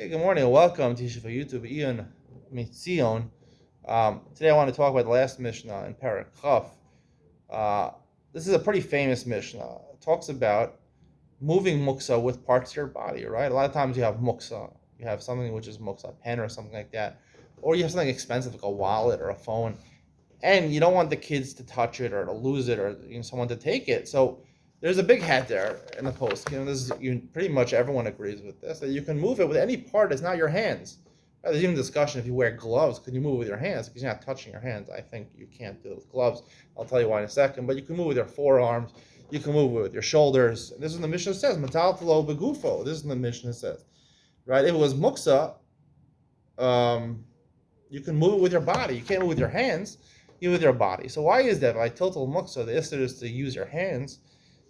Okay, good morning and welcome to Yeshiva YouTube. Iyun, today I want to talk about the last Mishnah in Perek Chaf. This is a pretty famous Mishnah. It talks about moving muksa with parts of your body, right? A lot of times you have muksa. You have something which is muksa, a pen or something like that. Or you have something expensive like a wallet or a phone. And you don't want the kids to touch it or to lose it or someone to take it. So there's a big hat there in the post. Pretty much everyone agrees with this, that you can move it with any part that's not your hands. There's even discussion if you wear gloves, can you move it with your hands? Because you're not touching your hands. I think you can't do it with gloves. I'll tell you why in a second. But you can move with your forearms. You can move it with your shoulders. And this is what the Mishnah says. Matal talo begufo. This is what the Mishnah says. Right? If it was muksa, you can move it with your body. You can't move it with your hands. You move with your body. So why is that? By total muksa, the issur is to use your hands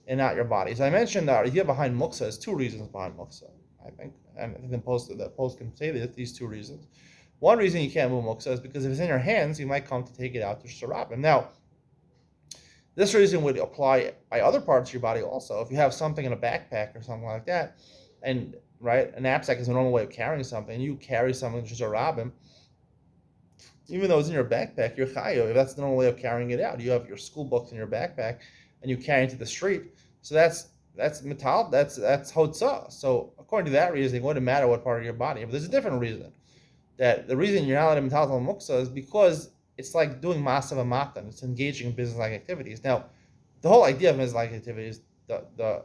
and not your body. So I mentioned the idea behind muksa is two reasons behind muksa, I think. And I think the post can say these two reasons. One reason you can't move muksa is because if it's in your hands, you might come to take it out to sharabim. Now, this reason would apply by other parts of your body also. If you have something in a backpack or something like that, and right, a knapsack is a normal way of carrying something, and you carry something to sharabim, even though it's in your backpack, you're chayav. If that's the normal way of carrying it out, you have your school books in your backpack, and you carry it to the street. So that's metal. That's hotzah. So according to that reason, it wouldn't matter what part of your body. But there's a different reason. That the reason you're not allowed to metal muksa is because it's like doing masav amatan. It's engaging in business-like activities. Now, the whole idea of business-like activities, the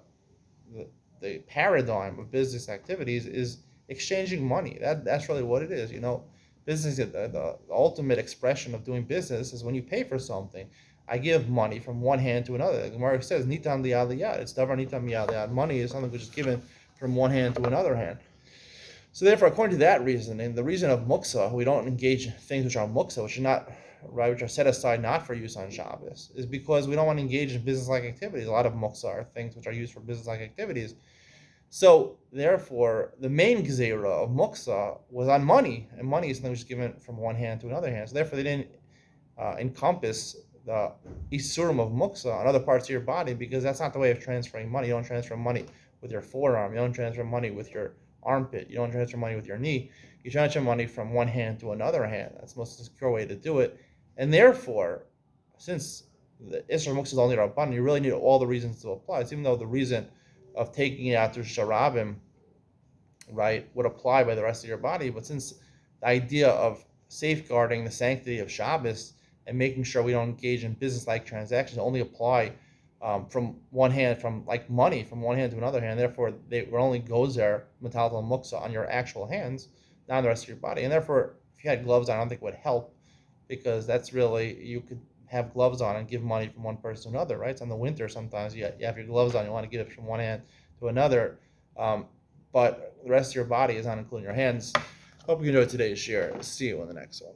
paradigm of business activities is exchanging money. That's really what it is. Business, the ultimate expression of doing business is when you pay for something. I give money from one hand to another. The Gemara says, "Nitan liyad liyad." It's davar nitan miyad liyad. Money is something which is given from one hand to another hand. So therefore, according to that reason, and the reason of muksa, we don't engage in things which are muksa, which are not right, which are set aside not for use on Shabbos, is because we don't want to engage in business-like activities. A lot of muksa are things which are used for business-like activities. So therefore, the main gzeira of muksa was on money, and money is something which is given from one hand to another hand. So therefore, they didn't encompass the isurim of muksa on other parts of your body, because that's not the way of transferring money. You don't transfer money with your forearm. You don't transfer money with your armpit. You don't transfer money with your knee. You transfer money from one hand to another hand. That's the most secure way to do it. And therefore, since the issur of muksa is only rabban, you really need all the reasons to apply. It's even though the reason of taking it out to sharabim, right, would apply by the rest of your body, but since the idea of safeguarding the sanctity of Shabbos and making sure we don't engage in business-like transactions only apply from one hand, from like money, from one hand to another hand. Therefore, it only goes there, metal muksa, on your actual hands, not on the rest of your body. And therefore, if you had gloves on, I don't think it would help, because that's really, you could have gloves on and give money from one person to another, right? It's in the winter sometimes, you have your gloves on, you want to give it from one hand to another, but the rest of your body is not including your hands. Hope you enjoyed today's share. See you in the next one.